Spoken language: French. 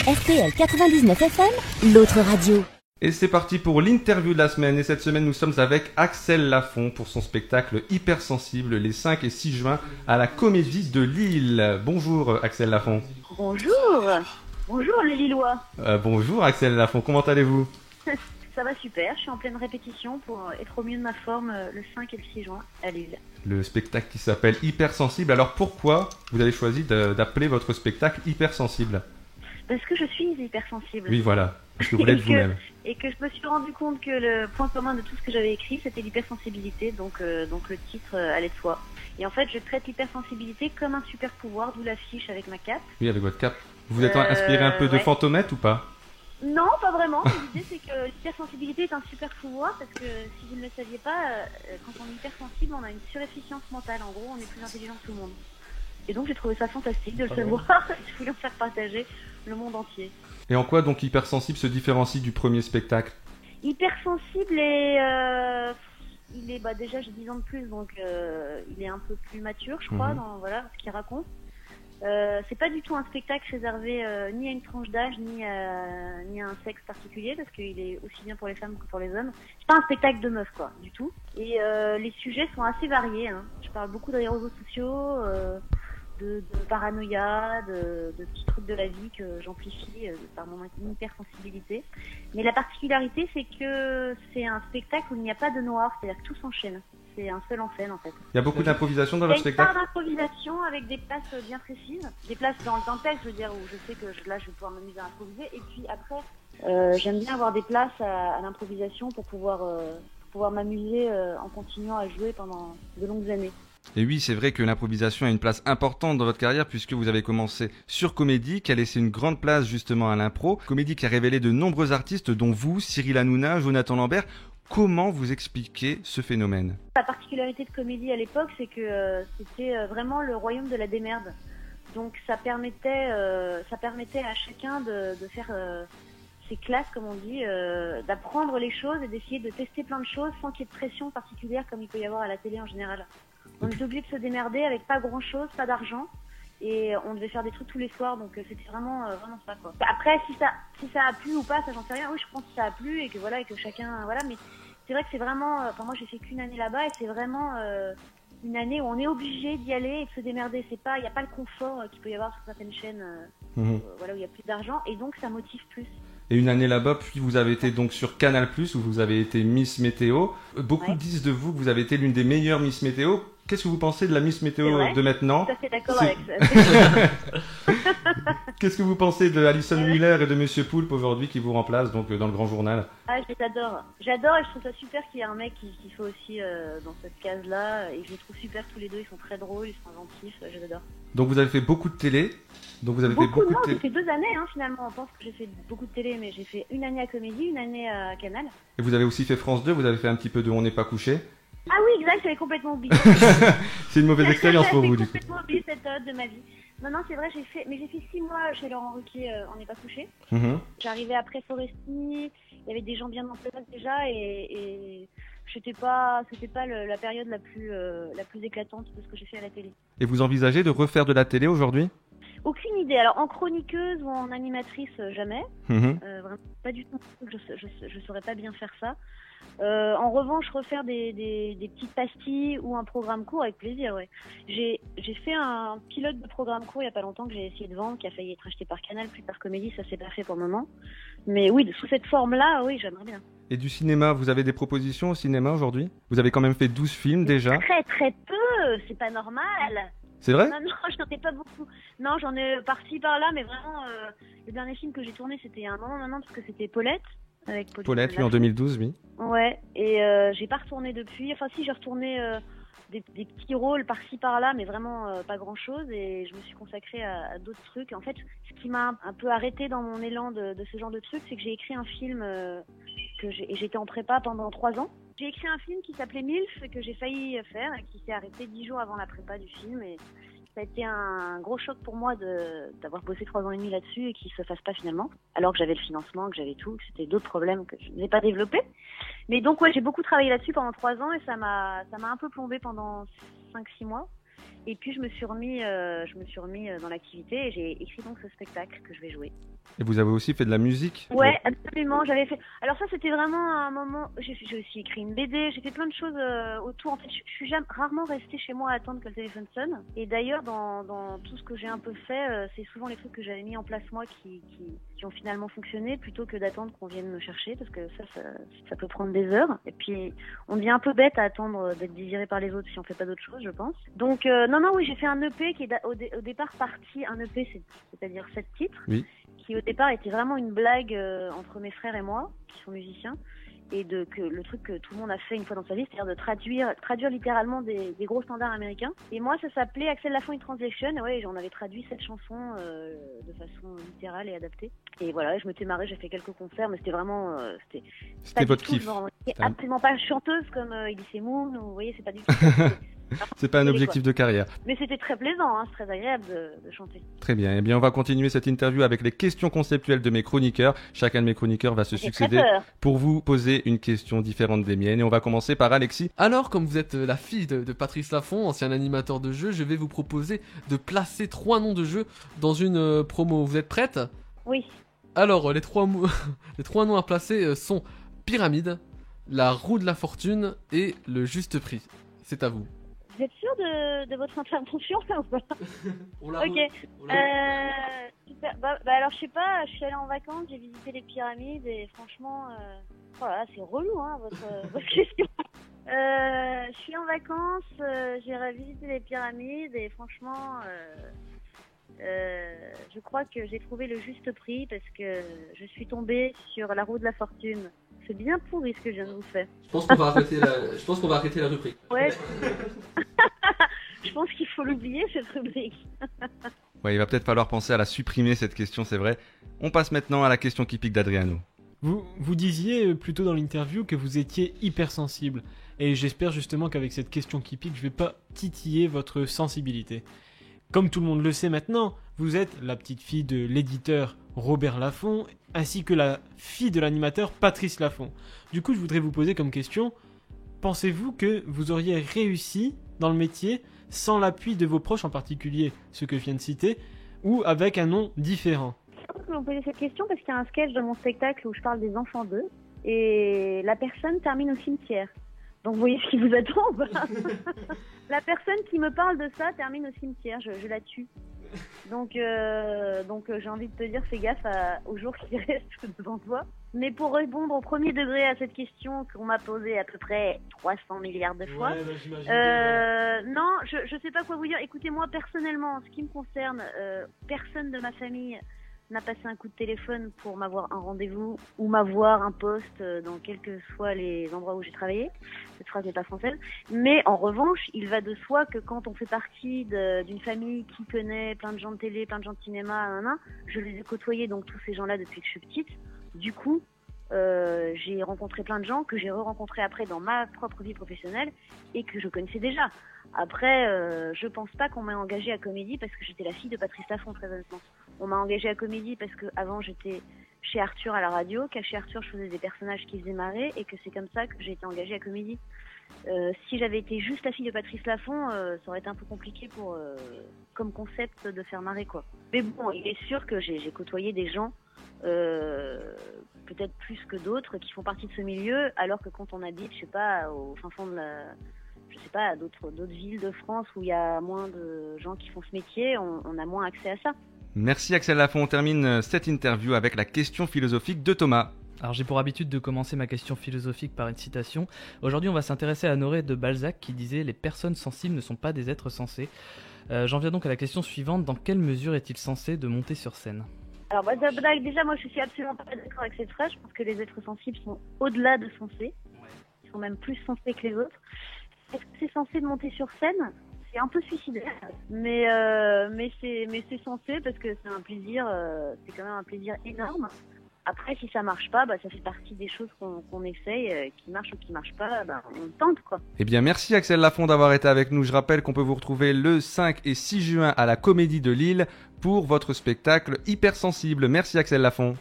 RTL 99 FM, l'autre radio. Et c'est parti pour l'interview de la semaine. Et cette semaine, nous sommes avec Axel Lafont pour son spectacle Hypersensible les 5 et 6 juin à la Comédie de Lille. Bonjour Axel Lafont. Bonjour. Bonjour les Lillois. Bonjour Axel Lafont, comment allez-vous? Ça va super, je suis en pleine répétition pour être au mieux de ma forme le 5 et le 6 juin à Lille. Le spectacle qui s'appelle Hypersensible. Alors pourquoi vous avez choisi d'appeler votre spectacle Hypersensible? Parce que je suis hypersensible. Oui, voilà, parce que vous l'êtes vous-même. Et que je me suis rendu compte que le point commun de tout ce que j'avais écrit, c'était l'hypersensibilité, donc le titre allait de soi. Et en fait, je traite l'hypersensibilité comme un super pouvoir, d'où l'affiche avec ma cape. Oui, avec votre cape. Vous êtes inspiré un peu de Fantomette ou pas? Non, pas vraiment. L'idée, c'est que l'hypersensibilité est un super pouvoir, parce que si vous ne le saviez pas, quand on est hypersensible, on a une surefficience mentale. En gros, on est plus intelligent que tout le monde. Et donc, j'ai trouvé ça fantastique de le savoir. Je voulais en faire partager le monde entier. Et en quoi donc Hypersensible se différencie du premier spectacle? Hypersensible et il est déjà j'ai 10 ans de plus, donc il est un peu plus mature, je crois, dans ce qu'il raconte. C'est pas du tout un spectacle réservé ni à une tranche d'âge ni à un sexe particulier, parce qu'il est aussi bien pour les femmes que pour les hommes. C'est pas un spectacle de meufs, quoi, du tout. Et les sujets sont assez variés, hein. Je parle beaucoup de réseaux sociaux, de paranoïa, de petits trucs de la vie que j'amplifie par mon hypersensibilité. Mais la particularité, c'est que c'est un spectacle où il n'y a pas de noir, c'est-à-dire que tout s'enchaîne. C'est un seul en scène, en fait. Il y a beaucoup d'improvisation dans votre spectacle? Il y a une part d'improvisation avec des places bien précises, des places dans le texte, je veux dire, où je sais que là, je vais pouvoir m'amuser à improviser. Et puis après, j'aime bien avoir des places à l'improvisation pour pouvoir m'amuser en continuant à jouer pendant de longues années. Et oui, c'est vrai que l'improvisation a une place importante dans votre carrière, puisque vous avez commencé sur Comédie, qui a laissé une grande place justement à l'impro. Comédie qui a révélé de nombreux artistes, dont vous, Cyril Hanouna, Jonathan Lambert. Comment vous expliquez ce phénomène? La particularité de Comédie à l'époque, c'est que c'était vraiment le royaume de la démerde. Donc ça permettait à chacun de faire ses classes, comme on dit, d'apprendre les choses et d'essayer de tester plein de choses sans qu'il y ait de pression particulière comme il peut y avoir à la télé en général. On était obligé de se démerder avec pas grand chose, pas d'argent, et on devait faire des trucs tous les soirs, donc c'était vraiment ça, quoi. Après, si ça a plu ou pas, ça j'en sais rien. Oui, je pense que ça a plu et que chacun, voilà, mais c'est vrai que c'est vraiment, moi j'ai fait qu'une année là-bas et c'est vraiment une année où on est obligé d'y aller et de se démerder. Il n'y a pas le confort qu'il peut y avoir sur certaines chaînes, où il y a plus d'argent, et donc ça motive plus. Et une année là-bas, puis vous avez été donc sur Canal+, où vous avez été Miss Météo. Beaucoup disent de vous que vous avez été l'une des meilleures Miss Météo. Qu'est-ce que vous pensez de la Miss Météo de maintenant? Tout à fait d'accord avec ça. Qu'est-ce que vous pensez de Alison Wheeler et de Monsieur Poulpe aujourd'hui qui vous remplacent donc dans le Grand Journal? Ah, je les adore. J'adore et je trouve ça super qu'il y ait un mec qui soit aussi dans cette case-là. Et je les trouve super tous les deux, ils sont très drôles, ils sont inventifs, je les adore. Donc vous avez fait beaucoup de télé? Donc vous avez fait beaucoup de télé. J'ai fait 2 années finalement. On pense que j'ai fait beaucoup de télé, mais j'ai fait une année à Comédie, une année à Canal. Et vous avez aussi fait France 2, vous avez fait un petit peu de On n'est pas couché? Ah oui, exact, j'avais complètement oublié. C'est une mauvaise expérience pour vous, du coup. J'ai complètement oublié cette période de ma vie. Non, c'est vrai, j'ai fait 6 mois chez Laurent Ruquier, On n'est pas couché. J'arrivais après Foresti, il y avait des gens bien en place déjà, et c'était pas la période la plus éclatante de ce que j'ai fait à la télé. Et vous envisagez de refaire de la télé aujourd'hui? Aucune idée. Alors en chroniqueuse ou en animatrice, jamais. Vraiment pas du tout. Je saurais pas bien faire ça. En revanche, refaire des petites pastilles ou un programme court, avec plaisir, ouais. J'ai fait un pilote de programme court il y a pas longtemps que j'ai essayé de vendre, qui a failli être acheté par Canal, puis par Comédie, ça s'est pas fait pour le moment. Mais oui, sous cette forme-là, oui, j'aimerais bien. Et du cinéma, vous avez des propositions au cinéma aujourd'hui? Vous avez quand même fait 12 films déjà? Très très peu, c'est pas normal. C'est vrai? Non, j'en ai pas beaucoup. Non, j'en ai par-ci par-là, mais vraiment, le dernier film que j'ai tourné, c'était il y a un moment maintenant, parce que c'était Paulette. Avec Paulette, oui, en 2012, oui. Ouais, et j'ai pas retourné depuis. Enfin si, j'ai retourné des petits rôles par-ci par-là, mais vraiment pas grand-chose, et je me suis consacrée à d'autres trucs. En fait, ce qui m'a un peu arrêtée dans mon élan de ce genre de truc, c'est que j'ai écrit un film et j'étais en prépa pendant 3 ans. J'ai écrit un film qui s'appelait MILF, que j'ai failli faire, et qui s'est arrêté 10 jours avant la prépa du film, et ça a été un gros choc pour moi d'avoir bossé 3 ans et demi là-dessus et qu'il se fasse pas finalement, alors que j'avais le financement, que j'avais tout, que c'était d'autres problèmes que je n'ai pas développés. Mais donc ouais, j'ai beaucoup travaillé là-dessus pendant 3 ans, et ça m'a un peu plombé pendant 5-6 mois. Et puis je me suis remis dans l'activité, et j'ai écrit donc ce spectacle que je vais jouer. Et vous avez aussi fait de la musique? Ouais, absolument. J'avais fait. Alors ça, c'était vraiment un moment. J'ai aussi écrit une BD. J'ai fait plein de choses autour. En fait, je suis rarement restée chez moi à attendre que le téléphone sonne. Et d'ailleurs, dans tout ce que j'ai un peu fait, c'est souvent les trucs que j'avais mis en place moi qui ont finalement fonctionné, plutôt que d'attendre qu'on vienne me chercher, parce que ça peut prendre des heures. Et puis, on devient un peu bête à attendre d'être désiré par les autres si on fait pas d'autre chose, je pense. Donc, oui, j'ai fait un EP qui est au départ parti. Un EP, c'est-à-dire 7 titres. Oui. Qui au départ était vraiment une blague entre mes frères et moi, qui sont musiciens, et que le truc que tout le monde a fait une fois dans sa vie, c'est-à-dire de traduire littéralement des gros standards américains. Et moi, ça s'appelait Axel Lafont in Translation, et ouais, j'en avais traduit 7 chansons de façon littérale et adaptée. Et voilà, je m'étais marrée, j'ai fait quelques concerts, mais c'était vraiment... c'était votre kiff. Absolument pas chanteuse comme Elise Moon, vous voyez, c'est pas du tout... C'est pas un objectif de carrière. Mais c'était très plaisant, hein, c'est très agréable de chanter. Très bien. Eh bien, on va continuer cette interview avec les questions conceptuelles de mes chroniqueurs. Chacun de mes chroniqueurs va se succéder pour vous poser une question différente des miennes. Et on va commencer par Alexis. Alors, comme vous êtes la fille de Patrice Lafont, ancien animateur de jeu, je vais vous proposer de placer 3 noms de jeux dans une promo. Vous êtes prête? Oui. Alors, les 3 noms à placer sont Pyramide, La Roue de la Fortune et Le Juste Prix. C'est à vous. Vous êtes sûr de votre intervention là ou pas? Ok. Super. Bah alors je sais pas, je suis allée en vacances, j'ai visité les pyramides et franchement, voilà, c'est relou hein votre question. Je suis en vacances, j'ai revisité les pyramides et franchement, je crois que j'ai trouvé le juste prix parce que je suis tombée sur La Roue de la Fortune. C'est bien pourri ce que je viens de vous faire. Je pense qu'on va arrêter la rubrique. Ouais. Je pense qu'il faut l'oublier cette rubrique. Ouais, il va peut-être falloir penser à la supprimer cette question, c'est vrai. On passe maintenant à la question qui pique d'Adriano. Vous disiez plutôt dans l'interview que vous étiez hypersensible. Et j'espère justement qu'avec cette question qui pique, je vais pas titiller votre sensibilité. Comme tout le monde le sait maintenant, vous êtes la petite fille de l'éditeur Robert Laffont, ainsi que la fille de l'animateur Patrice Lafont. Du coup, je voudrais vous poser comme question, pensez-vous que vous auriez réussi dans le métier sans l'appui de vos proches, en particulier ceux que je viens de citer, ou avec un nom différent? Je pense que vous me posez cette question parce qu'il y a un sketch de mon spectacle où je parle des enfants d'eux, et la personne termine au cimetière. Donc vous voyez ce qui vous attend ou pas? La personne qui me parle de ça termine au cimetière, je la tue. Donc j'ai envie de te dire, fais gaffe aux jours qui restent devant toi. Mais pour répondre au premier degré à cette question qu'on m'a posée à peu près 300 milliards de fois, non, je sais pas quoi vous dire. Écoutez, moi personnellement, en ce qui me concerne, personne de ma famille n'a passé un coup de téléphone pour m'avoir un rendez-vous ou m'avoir un poste dans quels que soient les endroits où j'ai travaillé. Cette phrase n'est pas française. Mais en revanche, il va de soi que quand on fait partie d'une famille qui connaît plein de gens de télé, plein de gens de cinéma, je les ai côtoyés, donc tous ces gens-là, depuis que je suis petite. Du coup, j'ai rencontré plein de gens que j'ai re-rencontrés après dans ma propre vie professionnelle et que je connaissais déjà. Après, je pense pas qu'on m'a engagée à Comédie parce que j'étais la fille de Patrice Lafont, très honnêtement. On m'a engagée à Comédie parce que avant j'étais chez Arthur à la radio, qu'à chez Arthur je faisais des personnages qui faisaient marrer et que c'est comme ça que j'ai été engagée à Comédie. Si j'avais été juste la fille de Patrice Lafont, ça aurait été un peu compliqué comme concept de faire marrer quoi. Mais bon, il est sûr que j'ai côtoyé des gens peut-être plus que d'autres qui font partie de ce milieu, alors que quand on habite, je sais pas, au fin fond de d'autres villes de France où il y a moins de gens qui font ce métier, on a moins accès à ça. Merci Axel Lafont, on termine cette interview avec la question philosophique de Thomas. Alors j'ai pour habitude de commencer ma question philosophique par une citation. Aujourd'hui on va s'intéresser à Honoré de Balzac qui disait « Les personnes sensibles ne sont pas des êtres sensés ». J'en viens donc à la question suivante, dans quelle mesure est-il censé de monter sur scène ? Alors déjà moi je suis absolument pas d'accord avec cette phrase, je pense que les êtres sensibles sont au-delà de sensés, ils sont même plus sensés que les autres. Est-ce que c'est censé de monter sur scène ? C'est un peu suicidaire, mais c'est censé parce que c'est un plaisir, c'est quand même un plaisir énorme. Après, si ça marche pas, ça fait partie des choses qu'on essaye, qui marchent ou qui marchent pas, on tente quoi. Eh bien, merci Axel Lafont d'avoir été avec nous. Je rappelle qu'on peut vous retrouver le 5 et 6 juin à la Comédie de Lille pour votre spectacle Hypersensible. Merci Axel Lafont.